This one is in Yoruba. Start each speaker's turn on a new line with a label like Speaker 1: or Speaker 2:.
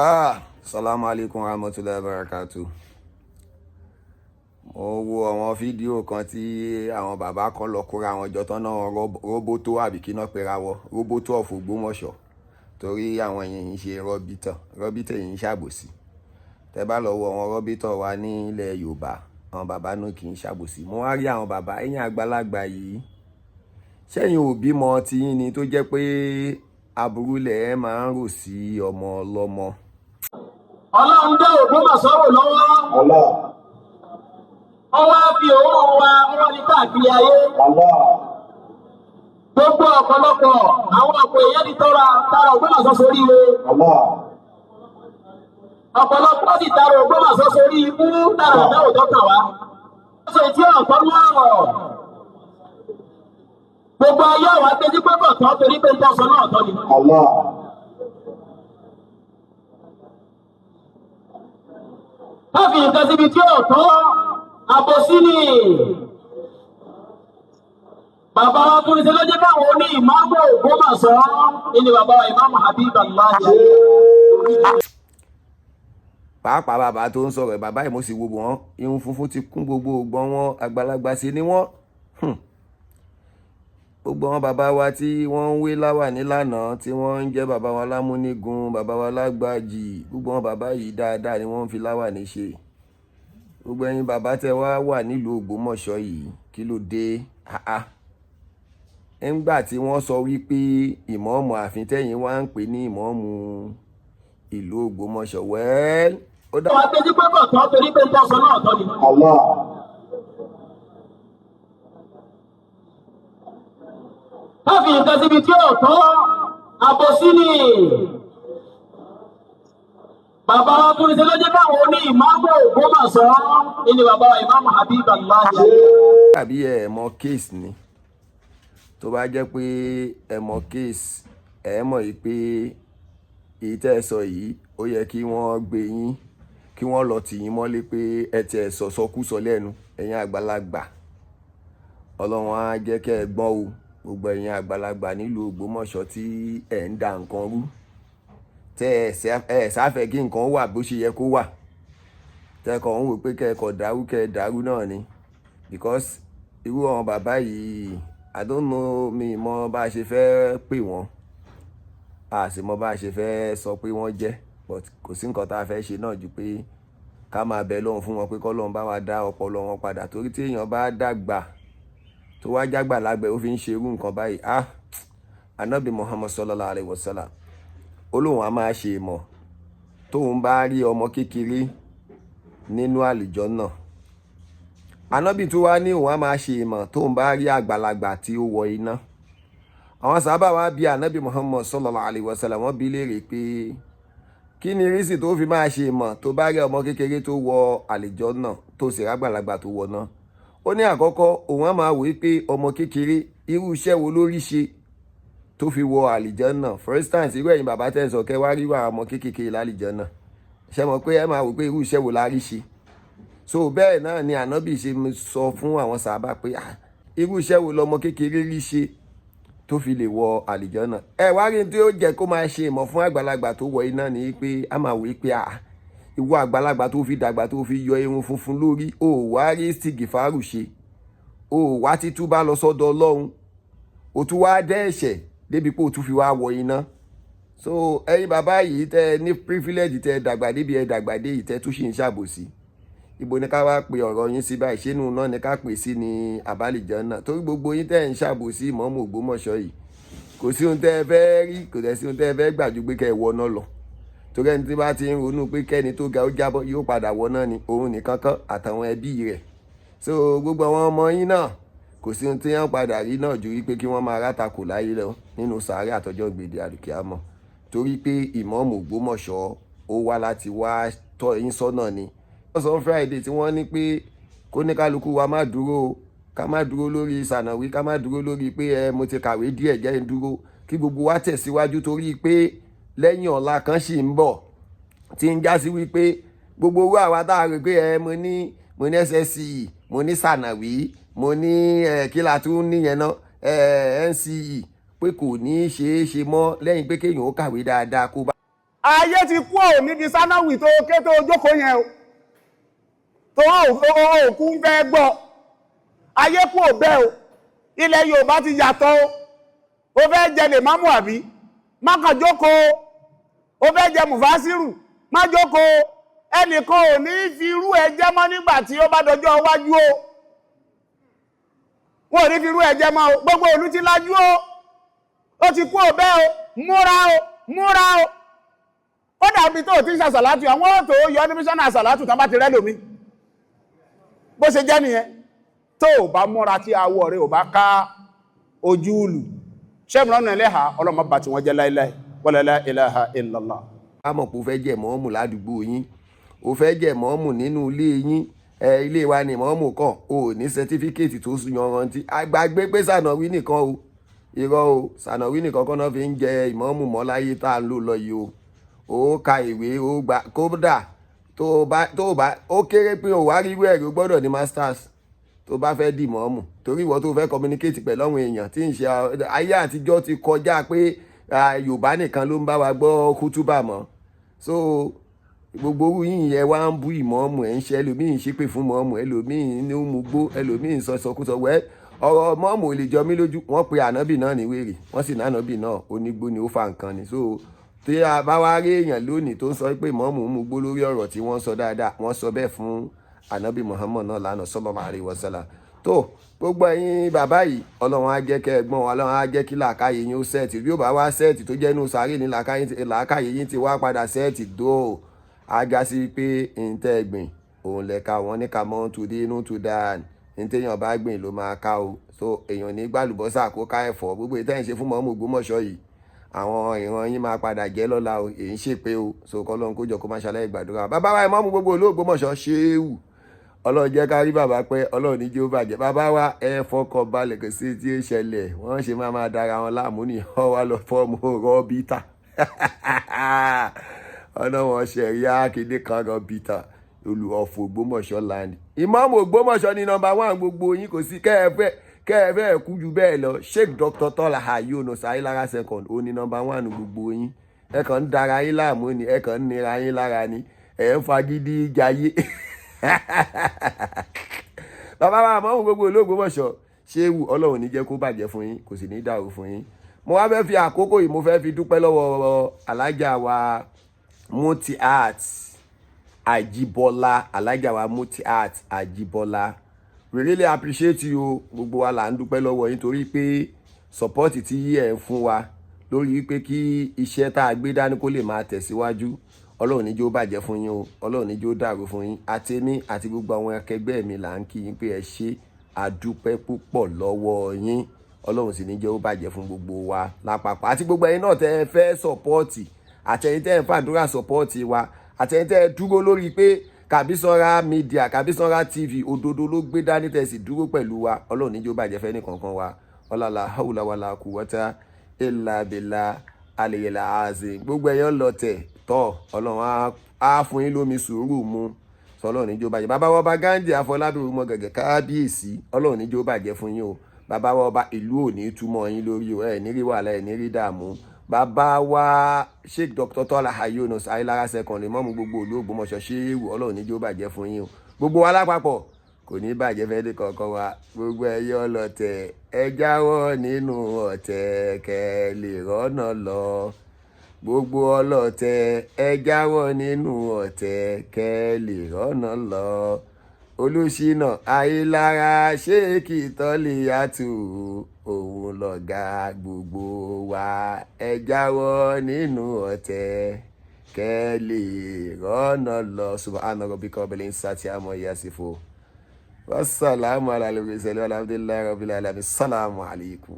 Speaker 1: Assalamu alaikum warahmatullahi wabarakatuh. Mo wo àwọn fídíò kan tí àwọn bàbá kan lọ kóra àwọn jọ tán náà roboto àbí kí náà pera wọ roboto of Ogbomọṣọ torí àwọn èèyàn yìí ṣe rọ́bítọ̀ yìí ń ṣàbòsí. Tẹ́ bá lọ wo àwọn rọ́bítọ̀ wa ní ilẹ̀ Yorùbá, àwọn bàbá náà kì í ṣàbòsí. Mo wá rí àwọn bàbá ẹ̀yin àgbàlagbà yìí. Ṣẹ́yìn ò bímọ tiyín ni tó jẹ́ pé aburú lẹ̀ máa ń rò sí ọmọ ọlọ́mọ.
Speaker 2: Ọlọ́run dá Ogbomọṣọ wò lọ́wọ́. Ọwọ́ fi òun wa wọ́n ní káàkiri ayé. Gbogbo ọ̀pọ̀lọpọ̀ àwọn ọ̀pọ̀ èèyàn ti tara Ogbomọṣọ sórí ire. Ọ̀pọ̀lọpọ̀ sì tara Ogbomọṣọ sórí ibú tara àdáwò tó kàn wá. Ó ṣe tí ọ̀pọ̀ ń wọ̀rọ̀. Gbogbo ayé àwọn akẹ́jú pé kọ̀tọ́ torí pé ń tọ́sọ náà tọ́ ni. Wọ́n fi nǹkan síbi tí ó tọ́ àbòsí ni. Bàbá wa tún ṣe lọ́jọ́ káwọn oní Imam Ogbomọṣọ ní bàbá wa Imam Agbalagba.
Speaker 1: Pàápàá bàbá tó ń sọ̀rọ̀ bàbá yìí mo sì wo wọn irun funfun ti kún gbogbo ògbọ́n wọn àgbàlagbà sí ni wọ́n. Gbogbo wọn bàbá wa tí wọ́n ń wé láwà nílànà tí wọ́n ń jẹ́ bàbá wa lámúnigun bàbá wa lágbàjì gbogbo wọn bàbá yìí dáadáa ni wọ́n ń fi láwà ní ṣe. Gbogbo ẹ̀yin bàbá tẹ́ wà nílùú Ògbómọ̀ṣọ́ yìí kí ló dé ńgbà tí wọ́n sọ wípé ìmọ̀ọ́mù ààfin tẹ́yìn wá ń pè ní ìmọ̀ọ́mù ìlú Ògbómọ̀ṣọ́ wẹ́ẹ́ ó dá.
Speaker 2: Wọ́n tẹ́jú pé kọ̀tọ́ torí pé ń tọ́sọ náà tọ́ ni. Wọ́n fi nǹkan síbi tí ó tọ́ àbòsí ni. Bàbá wa tún ṣe lọ́jọ́ káwọn oní Imam Ogbomọṣọ ní bàbá wa Imam Agbalagba.
Speaker 1: Tàbí ẹ mọ kéèsì ni tó bá jẹ́ pé ẹ mọ kéèsì ẹ mọ̀ yìí pé èyí tẹ́ ẹ sọ yìí ó yẹ kí wọ́n gbé yín kí wọ́n lọ tì yín mọ́lé pé ẹ ti ẹ̀ sọ̀sọ́kúsọ lẹ́nu ẹ̀yin àgbàlagbà. Ọlọ́run á jẹ́ kẹ́ ẹ gbọ́n o gbogbo ẹ̀yin àgbàlagbà nílùú Ògbómọ̀ṣọ́ tí ẹ̀ ń da nǹkan rú tẹ́ ẹ̀ sáfẹ́ kí nǹkan wà bó ṣe yẹ kó wà tẹ́kọ̀ ń wò pé kẹ́ẹ̀kọ̀ dàrú náà ni because irú àwọn bàbá yìí I don't know mi mọ bá a ṣe fẹ́ pè wọ́n a sì mọ bá a ṣe fẹ́ sọ pé wọ́n jẹ́ but kò sí nǹkan tá a fẹ́ ṣe náà ju pé ká máa bẹ lọ́hùn fún wọn pé kọ́lọ́hun bá wa dá ọpọlọ wọn padà torí tí èèyàn bá dàgbà tó wá jágbà lágbẹ̀ ó fi ń ṣe irú nǹkan báyìí Ànábì Muhammad sallallahu alaihi wasallam olóhùn a máa ṣe mọ̀ tóun bá rí ọmọ kékeré nínú àlùjánnà. Ànábì tó wá ní òun a máa ṣe mọ̀ tóun bá rí àgbàlagbà tí ó wọ iná. Àwọn sàhábà wá bí Ànábì Muhammad sallallahu alaihi wasallam wọ́n bi léèrè pé kí ni rísì tó fi máa ṣe mọ̀ tó bá rí ọmọ kékeré tó wọ àlùjánnà tó sì rí àgbàlagbà tó wọ náà. Ó ní àkọ́kọ́ òun á máa wò pé ọmọ kékeré irú iṣẹ́ wo ló rí ṣe tó fi wọ àlìjánà. For instance irú ẹ̀yin bàbá tẹ́ ń sọ kẹ́ wá rí àwọn ọmọ kékeré lálìjánà ṣe mọ̀ pé ẹ máa wò pé irú iṣẹ́ wo la rí ṣe. So bẹ́ẹ̀ náà ni Ànábì ṣe sọ fún àwọn sàhábà pé irú iṣẹ́ wo lọmọ kékeré rí ṣe tó fi lè wọ àlìjánà. Ẹ wá rí tí ó jẹ́ kó máa ṣe ìmọ̀ fún àgbàlagbà tó wọ iná ni pé a máa wò pé ìwọ àgbàlagbà tó fi dàgbà tó fi yọ irun funfun lórí ó wá rí sìgìfárù ṣe ó wá títúbà lọ sọ́dọ̀ Ọlọ́run ó tún wá dẹ́ ẹ̀ṣẹ̀ débi pé ó tún fi wá wọ iná. So ẹ̀yin bàbá yìí tẹ́ ní privilege tẹ́ dàgbà débi ẹ dàgbà dé yìí tẹ́ tún ṣì ń ṣàbòsí. Ibo ni ká wá pe ọ̀rọ̀ yín sí báyìí ṣé inú náà ni ká pè sí ní àbálìjánà torí gbogbo yín tẹ́ ń ṣàbòsí Imam Ògbómọ̀ṣọ́ yìí kò sí ohun tẹ́ ẹ fẹ́ rí kò dẹ̀ sí ohun tẹ́ ẹ fẹ́ gbà ju pé kẹ́ ẹ wọ náà lọ. Torí ẹni tí bá ti ń ronú pé kẹ́ni tó ga ó jábọ́ yóò padà wọ náà ni òun nìkan kan àtàwọn ẹbí rẹ̀. So gbogbo àwọn ọmọ yín náà kò sí ohun tí wọ́n padà rí náà ju wípé kí wọ́n máa rátakò láyé lọ nínú sàárẹ̀ àtọjọ́ gbèdé àlùkìámọ̀ torí pé Imam Ògbómọ̀ṣọ́ ó wá láti wá tọ́ yín sọ́nà ni. Wọ́n sọ Friday tí wọ́n ní pé kó ní kálukú wa má dúró ká má dúró lórí sànàwí ká má dúró lórí pé mo ti kàwé díẹ̀ jẹ́ ń dúró kí gbogbo wa tẹ̀síwájú torí pé lẹ́yìn ọ̀la kan sì ń bọ̀ tí ń já sí wípé gbogbo owó àwa tá a rò pé mo ní SSCE mo ní sànàwí mo ní kí la tún níyẹn náà NCE pé kò ní ṣeé ṣe mọ́ lẹ́yìn pé kéèyàn ó kàwé dáadáa kó bá
Speaker 3: ayé ti kú ò níbi sánáwì tó ké tó jókòó yẹn o tó òkú ń fẹ́ gbọ́ ayé kú ò bẹ́ẹ̀ o ilẹ̀ Yorùbá ti yàtọ̀ o fẹ́ jẹ lè mámù àbí má kàn jókòó o fẹ́ jẹ mùfásírù má jókòó ẹnìkan ò ní fi irú ẹ jẹ mọ́ nígbà tí ó bá dọjọ́ iwájú o wọn ò ní fi irú ẹ jẹ mọ́ o gbogbo ìlú ti lajú o ó ti kú ò bẹ́ẹ̀ o múra o ó dàbí tó ti ń ṣàṣàlátù àwọn òtò yọ ní mísọ́nà àṣàlátù tán bá ti rẹ́ lómi bó ṣe jẹ́ nìyẹn tó ò bá múra tí awọ rẹ̀ ò bá ká ojú ìlú ṣẹ́mìíràn ẹlẹ́ha ọlọ́mọ bá tí wọ́n jẹ́ láíláí wala la ilaha illallah.
Speaker 1: a mọ̀ pé o fẹ́ jẹ́ mọ́ọ̀mù ládùúgbò yín o fẹ́ jẹ́ mọ́ọ̀mù nínú ilé yín ilé wa ni mọ́ọ̀mù kan o ní sẹtífíkẹ́ẹ̀tì tó yanrantí àgbàgbé pé sànàwí nìkan o irọ́ o sànàwí nìkan kan náà fi ń jẹ ìmọ̀ọ̀mù mọ́ láyé tá à ń lò lọ yìí o ó ka ìwé ó gba kódà tó bá ó kéré pé o wá rí ìwé ẹ̀rí o gbọ́dọ̀ ní masters tó bá fẹ́ dì mọ́ọ̀mù torí ìwọ tó fẹ́ communicate pẹ̀lú àwọn èèyàn tí ń ṣe ayé àtijọ́ ti kọjá pé Yorùbá nìkan ló ń bá wa gbọ́ kútúbà mọ́ so gbogbo orú yìí ẹ wá ń bú ìmọ̀ọ́mù ẹ̀ ń ṣe ẹlòmíì ń ṣépè fún mọ́ọ̀mù ẹlòmíì ní ó mú gbó ẹlòmíì ń sọkúsọ wẹ́ ọ̀rọ̀ mọ́ọ̀mù ò lè jọ mí lójú wọ́n pe ànábì náà ní wèrè wọ́n sì ní ànábì náà onígbó ni ó fa nǹkan ni so tí a bá wá rí èèyàn lónìí tó ń sọ pé mọ́ọ̀mù ń mú gbó lórí ọ̀rọ̀ tí wọ́n sọ dáadáa wọ́n sọ bẹ́ẹ̀ fún ànábì Muhammad náà lánàá sallallahu alaihi wasallam tó gbogbo ẹ̀yin bàbá yìí Ọlọ́run á jẹ́ kẹ́ ẹ gbọ́n Ọlọ́run á jẹ́ kí làákàyè yín ó sẹ́ẹ̀tì bí ó bá wá sẹ́ẹ̀tì tó jẹ́ inú sáré ní làákàyè yín ti wá padà sẹ́ẹ̀tì dó aga sí pé ntẹ́ gbìn òun lẹ́ka wọn ní ká mọ́ tó dé inú tó dáa ntẹ́yàn bá gbìn ló máa ká o so èèyàn ní gbàlùbọ́sà kó ká ẹ̀fọ́ gbogbo ìtẹ́yìn ṣe fún mọ́mú Ògbómọ̀ṣọ́ yìí àwọn ìran yín máa padà jẹ́ lọ́la o èyí ń ṣèpé o so kọ́lọ́run kó jọ kó má ṣàlàyé gbàdúrà bàbá wa Ìmáàmù gbogbo ìlú Ògbómọ̀ṣọ́ ṣéwù Ọlọ́run jẹ́ ká rí bàbá pẹ́ Ọlọ́run ní jẹ́ ó bàjẹ́ bàbá wa ẹ fọkàn balẹ̀ kò sí tí ó ṣẹlẹ̀ wọ́n ṣe máa dára wọn láàmú ní ọwá lọ fọ́ọ̀mù rọ́bítà ọ̀nà wọn ṣẹ̀rí akéde kan rọ́bítà olùọ̀fọ̀ Ògbómọ̀ṣọ́ land Ìmáàmù Ògbómọ̀ṣọ́ ní nọ́mbà 1 gbogbo yín kò sí kẹ́ẹ̀fẹ́ kú ju bẹ́ẹ̀ lọ Sheikh Dr. Tola Ayono Sailara second ó ní nọ́mbà 1 gbogbo yín ẹ kàn ń dára yín láàmú ni ẹ kàn ń nira yín lára ni ẹ ń fagídí jayé bàbá wa mọ́ gbogbo ìlú Ògbómọ̀ṣọ́ ṣéwù Ọlọ́run ní jẹ́ kó bàjẹ́ fún yín kò sì ní dàrú fún yín mo wá fẹ́ fi àkókò yìí mo fẹ́ fi dúpẹ́ lọ́wọ́ alájà wa Mutiat Ajibola alájà wa Mutiat Ajibola we really appreciate you gbogbo wa là ń dúpẹ́ lọ́wọ́ yín torí pé support tí ẹ̀ ń fún wa lórí pé kí iṣẹ́ tá a gbé dání kó lè máa tẹ̀síwájú Ọlọ́run ní jẹ́ ó bàjẹ́ fún yín o Ọlọ́run ní jẹ́ ó dàrú fún yín àtẹ̀mí àti gbogbo àwọn akẹgbẹ́ mi là ń kí yín pé ẹ ṣé àdúpẹ́ púpọ̀ lọ́wọ́ yín Ọlọ́run sì ní jẹ́ ó bàjẹ́ fún gbogbo wa lápapọ̀ àti gbogbo ẹ̀yin náà tẹ́ ẹ fẹ́ sọ́pọ́ọ̀tì àtẹ̀yin tẹ́ ẹ fàdúrà sọ́pọ́ọ̀tì wa àtẹ̀yin tẹ́ ẹ dúró lórí pé Kàbísọ́lá media Kàbísọ́lá TV òdodo ló gbé dání tẹ́ sì dúró pẹ̀lú wa Ọlọ́run ní jẹ́ ó bàjẹ́ fẹ́ ní kankan wa ọlọ́lá haúlá wàlá kùwọ́tà ìlà bìlà àlèyèlà àzè gbogbo ẹ̀yàn lọ tẹ̀ tọ́ Ọlọ́run á fún yín lómi sùúrù mu sọlọ́run ní jẹ́ ó bàjẹ́ bàbá wa ọba Gáǹdì Afọlábí mọ gẹ̀gẹ̀ kábíyèsí Ọlọ́run ní jẹ́ ó bàjẹ́ fún yín o bàbá wa ọba ìlú ò ní túmọ̀ yín lórí o ẹ̀ ní rí wàhálà ẹ̀ ní rí dààmú bàbá wa Sheikh Dr. Tola Ayono Sailara second Ìmáàmù gbogbo ìlú Ògbómọ̀ṣọ́ ṣéwù Ọlọ́run ní jẹ́ ó bàjẹ́ fún yín o gbogbo wa lápapọ̀ kò ní bàjẹ́ fẹ́ dé kankan wa gbogbo ẹyẹ ọlọ́tẹ̀ ẹ jáwọ́ nínú ọ̀tẹ̀ kẹ́ lè rọ́nà lọ gbogbo ọlọ́tẹ̀ ẹ jáwọ́ nínú ọ̀tẹ̀ kẹ́ lè rọ́nà lọ Olúṣínà Ayélára Ṣéèkì Tọ́lì Àtù òun lọ̀gá gbogbo wa ẹ jáwọ́ nínú ọ̀tẹ̀ kẹ́ lè rọ́nà lọ subhana rabbika rabbil izzati amma yasifun wassalamu ala al-mursalin walhamdulillahi rabbil alamin assalamu alaikum.